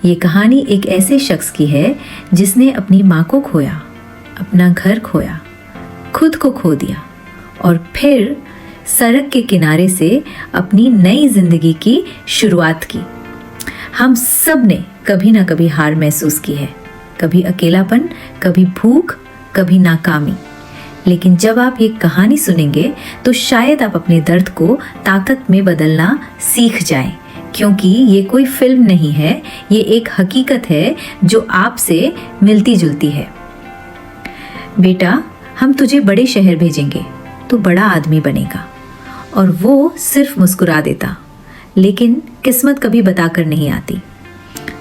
ये कहानी एक ऐसे शख्स की है जिसने अपनी माँ को खोया, अपना घर खोया, खुद को खो दिया और फिर सड़क के किनारे से अपनी नई जिंदगी की शुरुआत की। हम सब ने कभी ना कभी हार महसूस की है, कभी अकेलापन, कभी भूख, कभी नाकामी। लेकिन जब आप ये कहानी सुनेंगे तो शायद आप अपने दर्द को ताकत में बदलना सीख जाएं, क्योंकि ये कोई फिल्म नहीं है, ये एक हकीकत है जो आपसे मिलती जुलती है। बेटा, हम तुझे बड़े शहर भेजेंगे, तू बड़ा आदमी बनेगा। और वो सिर्फ मुस्कुरा देता, लेकिन किस्मत कभी बताकर नहीं आती।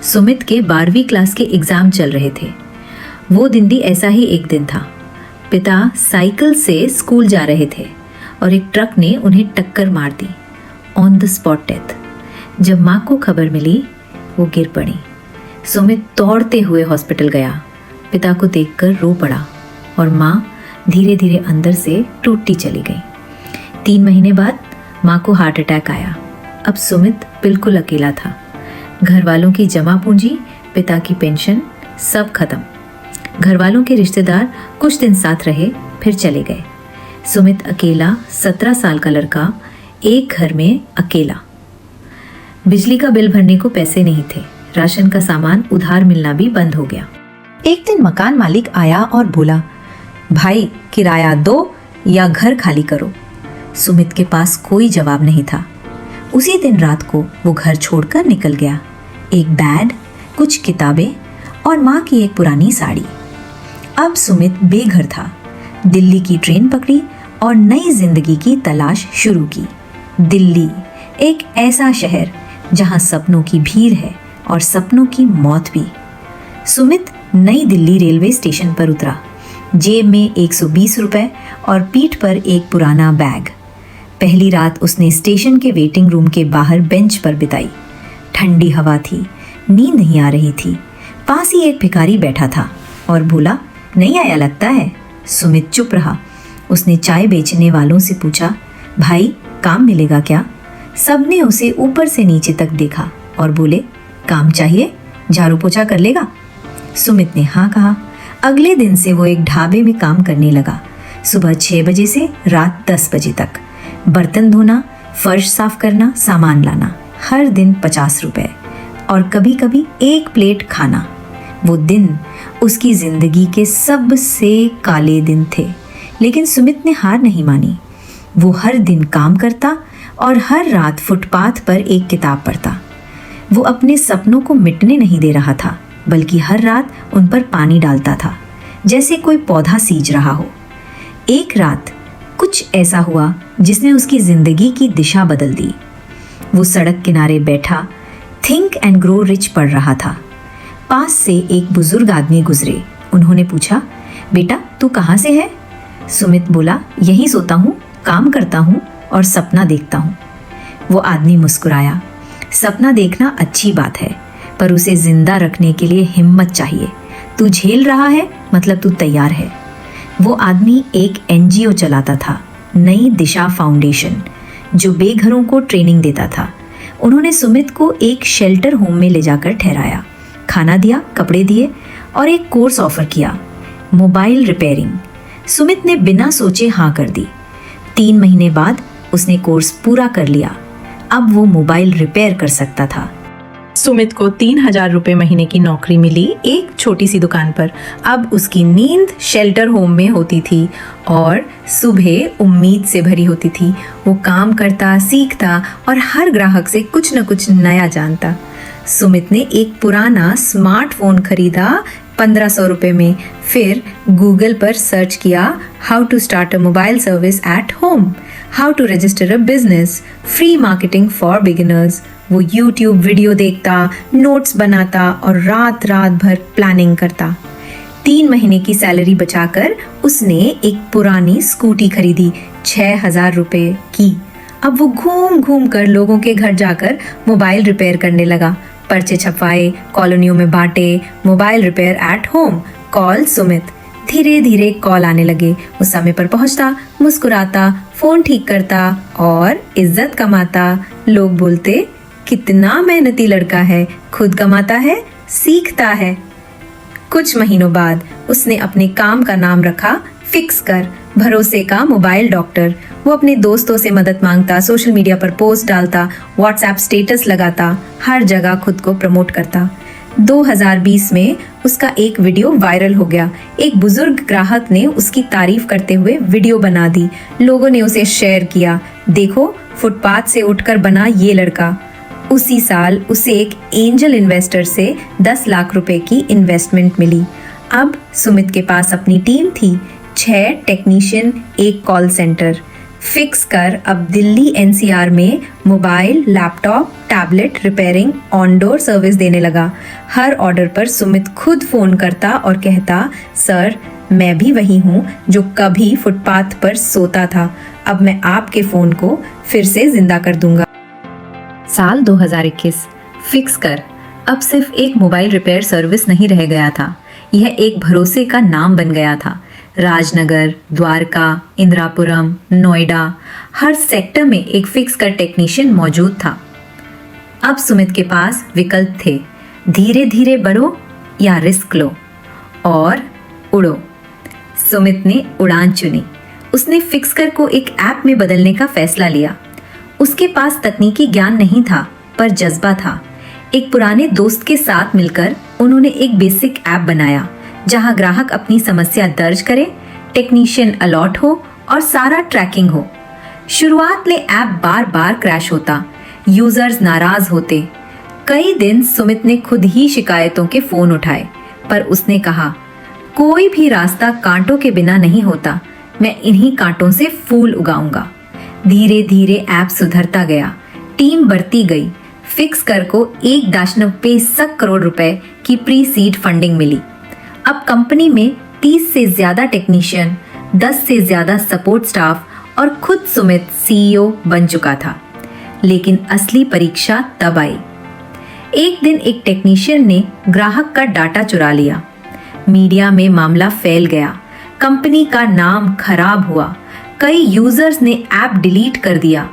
सुमित के 12वीं क्लास के एग्जाम चल रहे थे। वो दिन भी ऐसा ही एक दिन था। पिता साइकिल से स्कूल जा रहे थे और एक ट्रक ने उन्हें टक्कर मार दी। On the spot death. जब माँ को खबर मिली, वो गिर पड़ी। सुमित दौड़ते हुए हॉस्पिटल गया। पिता को देखकर रो पड़ा और माँ धीरे धीरे अंदर से टूटती चली गई। 3 महीने बाद माँ को हार्ट अटैक आया। अब सुमित बिल्कुल अकेला था। घर वालों की जमा पूंजी, पिता की पेंशन, सब खत्म। घर वालों के रिश्तेदार कुछ दिन साथ रहे, फिर चले गए। सुमित अकेला, 17 साल का लड़का, एक घर में अकेला। बिजली का बिल भरने को पैसे नहीं थे। राशन का सामान उधार मिलना भी बंद हो गया। एक दिन मकान मालिक आया और बोला, भाई किराया दो या घर खाली करो। सुमित के पास कोई जवाब नहीं था। उसी दिन रात को वो घर छोड़कर निकल गया। एक बैग, कुछ किताबें और माँ की एक पुरानी साड़ी। अब सुमित बेघर था। दिल्ली की ट्रेन पकड़ी और नई जिंदगी की तलाश शुरू की। दिल्ली, एक ऐसा शहर जहाँ सपनों की भीड़ है और सपनों की मौत भी। सुमित नई दिल्ली रेलवे स्टेशन पर उतरा। जेब में 120 रुपए और पीठ पर एक पुराना बैग। पहली रात उसने स्टेशन के वेटिंग रूम के बाहर बेंच पर बिताई। ठंडी हवा थी, नींद नहीं आ रही थी। पास ही एक भिखारी बैठा था और बोला, नहीं आया लगता है। सुमित चुप रहा। उसने चाय बेचने वालों से पूछा, भाई काम मिलेगा क्या? सबने उसे ऊपर से नीचे तक देखा और बोले, काम चाहिए? झाड़ू पोछा कर लेगा? सुमित ने हाँ कहा। अगले दिन से वो एक ढाबे में काम करने लगा। सुबह 6 बजे से रात 10 बजे तक। बर्तन धोना, फर्श साफ करना, सामान लाना। हर दिन 50 रुपए और कभी कभी 1 प्लेट खाना। वो दिन उसकी जिंदगी के सबसे काले दिन थे, लेकिन सुमित ने हार नहीं मानी। वो हर दिन काम करता और हर रात फुटपाथ पर एक किताब पढ़ता। वो अपने सपनों को मिटने नहीं दे रहा था, बल्कि हर रात उन पर पानी डालता था, जैसे कोई पौधा सींच रहा हो। एक रात कुछ ऐसा हुआ जिसने उसकी जिंदगी की दिशा बदल दी। वो सड़क किनारे बैठा थिंक एंड ग्रो रिच पढ़ रहा था। पास से एक बुजुर्ग आदमी गुजरे। उन्होंने पूछा, बेटा तू कहाँ से है? सुमित बोला, यहीं सोता हूँ, काम करता हूँ और सपना देखता हूँ। वो आदमी मुस्कुराया। सपना देखना अच्छी बात है, पर उसे जिंदा रखने के लिए हिम्मत चाहिए। तू झेल रहा है, मतलब तू तैयार है। वो आदमी एक NGO चलाता था, नई दिशा फाउंडेशन, जो बेघरों को ट्रेनिंग देता था। उन्होंने सुमित को एक शेल्टर होम में ले जाकर ठहराया, खाना दिया, कपड़े दिए और एक कोर्स ऑफर किया, मोबाइल रिपेयरिंग। सुमित ने बिना सोचे हाँ कर दी। 3 महीने बाद उसने कोर्स पूरा कर लिया। अब वो मोबाइल रिपेयर कर सकता था। सुमित को 3000 रुपए महीने की नौकरी मिली एक छोटी सी दुकान पर। अब उसकी नींद शेल्टर होम में होती थी और सुबह उम्मीद से भरी होती थी। वो काम करता, सीखता और हर ग्राहक से कुछ न कुछ नया जानता। सुमित ने एक पुराना स्मार्टफोन खरीदा 1500 रुपए में। फिर गूगल पर सर्च किया, how to start a mobile service at home, how to register a business, free marketing for beginners. वो YouTube वीडियो देखता, नोट्स बनाता और रात रात भर प्लानिंग करता। 3 महीने की सैलरी बचाकर उसने एक पुरानी स्कूटी खरीदी 6000 रुपए की। अब वो घूम घूम कर लोगों के घर जाकर मोबाइल रिपेयर करने लगा। पर्चे छपवाए, कॉलोनियों में बांटे, mobile repair at home, call Sumit. धीरे धीरे कॉल आने लगे। वो समय पर पहुंचता, मुस्कुराता, फोन ठीक करता और इज्जत कमाता। लोग बोलते, कितना मेहनती लड़का है, खुद कमाता है, सीखता है। कुछ महीनों बाद उसने अपने काम का नाम रखा फिक्स कर, भरोसे का मोबाइल डॉक्टर। वो अपने दोस्तों से मदद मांगता, सोशल मीडिया पर पोस्ट डालता, व्हाट्सएप स्टेटस लगाता, हर जगह खुद को प्रमोट करता। 2020 में उसका एक वीडियो वायरल हो गया। एक बुजुर्ग ग्राहक ने उसकी तारीफ करते हुए वीडियो बना दी। लोगों ने उसे शेयर किया, देखो फुटपाथ से उठकर बना ये लड़का। उसी साल उसे एक एंजल इन्वेस्टर से 10 लाख रुपए की इन्वेस्टमेंट मिली। अब सुमित के पास अपनी टीम थी, 6 टेक्नीशियन, एक कॉल सेंटर। फिक्स कर अब दिल्ली एनसीआर में mobile, laptop, tablet repairing, on door service देने लगा। हर ऑर्डर पर सुमित खुद फोन करता और कहता, सर मैं भी वही हूँ जो कभी फुटपाथ पर सोता था। अब मैं आपके फोन को फिर से जिंदा कर दूंगा। साल 2021। फिक्स कर अब सिर्फ एक मोबाइल रिपेयर सर्विस नहीं रह गया था, यह एक भरोसे का नाम बन गया था। राजनगर, द्वारका, इंदिरापुरम, नोएडा, हर सेक्टर में एक फिक्स कर टेक्नीशियन मौजूद था। अब सुमित के पास विकल्प थे, धीरे धीरे बढ़ो या रिस्क लो और उड़ो। सुमित ने उड़ान चुनी। उसने फिक्स कर को एक ऐप में बदलने का फैसला लिया। उसके पास तकनीकी ज्ञान नहीं था, पर जज्बा था। एक पुराने दोस्त के साथ मिलकर उन्होंने एक बेसिक ऐप बनाया, जहां ग्राहक अपनी समस्या दर्ज करे, टेक्नीशियन अलॉट हो और सारा ट्रैकिंग हो। शुरुआत में ऐप बार बार क्रैश होता, यूजर्स नाराज होते। कई दिन सुमित ने खुद ही शिकायतों के फोन उठाए, पर उसने कहा, कोई भी रास्ता कांटों के बिना नहीं होता, मैं इन्हीं कांटों से फूल उगाऊंगा। धीरे धीरे ऐप सुधरता गया, टीम बढ़ती गई। फिक्स कर को 1.65 करोड़ रुपए की प्री सीड फंडिंग मिली। अब कंपनी में 30 से ज्यादा टेक्नीशियन, 10 से ज्यादा सपोर्ट स्टाफ और खुद सुमित सीईओ बन चुका था। लेकिन असली परीक्षा तब आई। एक दिन एक टेक्नीशियन ने ग्राहक का डाटा चुरा लिया। मीडिया में मामला फैल गया, कंपनी का नाम खराब हुआ। कई यूजर्स ने ऐप डिलीट कर दिया।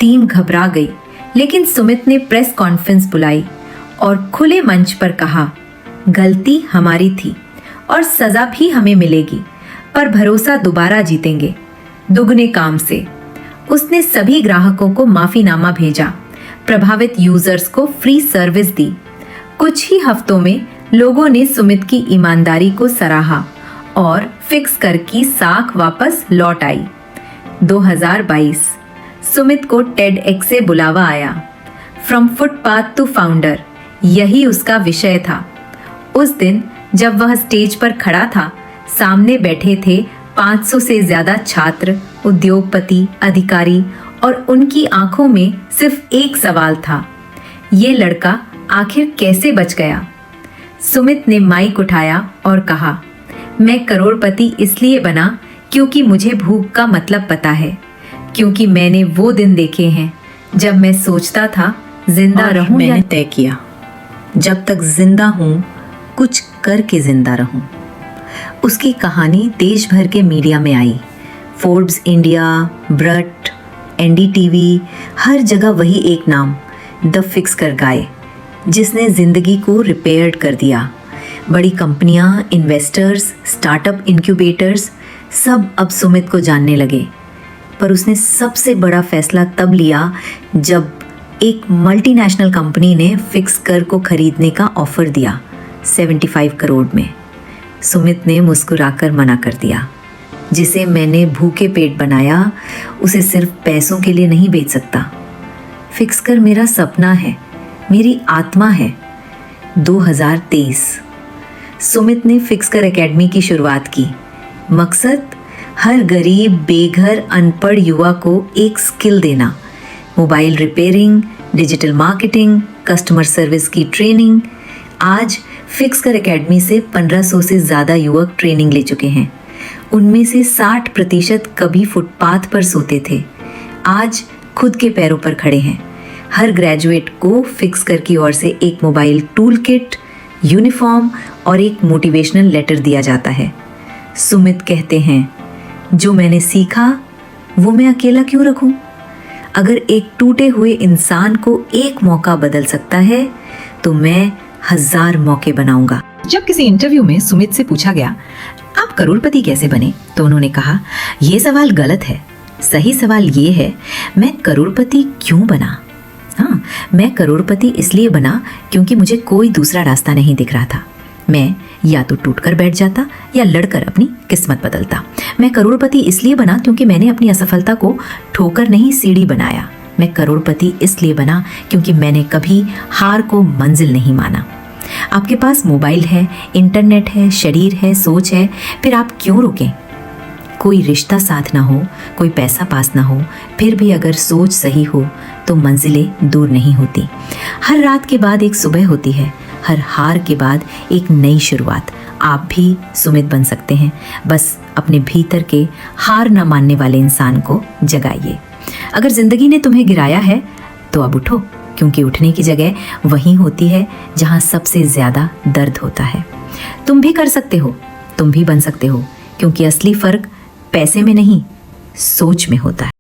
टीम घबरा गई, लेकिन सुमित ने प्रेस कॉन्फ्रेंस बुलाई और खुले मंच पर कहा, गलती हमारी थी और सजा भी हमें मिलेगी, पर भरोसा दोबारा जीतेंगे, दुगने काम से। उसने सभी ग्राहकों को माफीनामा भेजा, प्रभावित यूजर्स को फ्री सर्विस दी। कुछ ही हफ्तों में लोगों ने सुमित की ईमानदारी को सराहा और फिक्स कर की साख वापस लौट आई। 2022 सुमित को TEDx से बुलावा आया, फ्रॉम फुटपाथ टू फाउंडर, यही उसका विषय था। उस दिन जब वह स्टेज पर खड़ा था, सामने बैठे थे 500 से ज्यादा छात्र, उद्योगपति, अधिकारी और उनकी आंखों में सिर्फ एक सवाल था, ये लड़का आखिर कैसे बच गया। सुमित ने माइक उठाया और कहा, मैं करोड़पति इसलिए बना क्योंकि मुझे भूख का मतलब पता है, क्योंकि मैंने वो दिन देखे हैं जब मैं सोचता था जिंदा रहूं। मैंने तय किया, जब तक जिंदा हूं कुछ करके जिंदा रहूं। उसकी कहानी देश भर के मीडिया में आई, फोर्ब्स इंडिया, ब्रट, NDTV, हर जगह वही एक नाम, द फिक्स कर गाय, जिसने जिंदगी को रिपेयर्ड कर दिया। बड़ी कंपनियां, इन्वेस्टर्स, स्टार्टअप इनक्यूबेटर्स सब अब सुमित को जानने लगे। पर उसने सबसे बड़ा फैसला तब लिया जब एक मल्टीनेशनल कंपनी ने फिक्स कर को खरीदने का ऑफर दिया 75 करोड़ में। सुमित ने मुस्कुराकर मना कर दिया, जिसे मैंने भूखे पेट बनाया उसे सिर्फ पैसों के लिए नहीं बेच सकता। फिक्स कर मेरा सपना है, मेरी आत्मा है। 2023 सुमित ने फिक्स कर एकेडमी की शुरुआत की। मकसद हर गरीब, बेघर, अनपढ़ युवा को एक स्किल देना, mobile repairing, digital marketing, customer service की ट्रेनिंग। आज फिक्स कर एकेडमी से 1500 से ज़्यादा युवक ट्रेनिंग ले चुके हैं। उनमें से 60% कभी फुटपाथ पर सोते थे, आज खुद के पैरों पर खड़े हैं। हर ग्रेजुएट को फिक्स कर की ओर से एक मोबाइल टूल किट, यूनिफॉर्म और एक मोटिवेशनल लेटर दिया जाता है। सुमित कहते हैं, जो मैंने सीखा वो मैं अकेला क्यों रखूं? अगर एक टूटे हुए इंसान को एक मौका बदल सकता है तो मैं 1000 मौके बनाऊंगा। जब किसी इंटरव्यू में सुमित से पूछा गया आप करोड़पति कैसे बने, तो उन्होंने कहा यह सवाल गलत है। सही सवाल ये है मैं करोड़पति क्यों बना। हाँ, मैं करोड़पति इसलिए बना क्योंकि मुझे कोई दूसरा रास्ता नहीं दिख रहा था। मैं या तो टूटकर बैठ जाता या लड़कर अपनी किस्मत बदलता। मैं करोड़पति इसलिए बना क्योंकि मैंने अपनी असफलता को ठोकर नहीं सीढ़ी बनाया। मैं करोड़पति इसलिए बना क्योंकि मैंने कभी हार को मंजिल नहीं माना। आपके पास मोबाइल है, इंटरनेट है, शरीर है, सोच है, फिर आप क्यों रुकें? कोई रिश्ता साथ ना हो, कोई पैसा पास ना हो, फिर भी अगर सोच सही हो तो मंजिलें दूर नहीं होती। हर रात के बाद एक सुबह होती है, हर हार के बाद एक नई शुरुआत। आप भी सुमित बन सकते हैं, बस अपने भीतर के हार न मानने वाले इंसान को जगाइए। अगर जिंदगी ने तुम्हें गिराया है तो अब उठो, क्योंकि उठने की जगह वहीं होती है जहां सबसे ज्यादा दर्द होता है। तुम भी कर सकते हो, तुम भी बन सकते हो, क्योंकि असली फर्क पैसे में नहीं, सोच में होता है।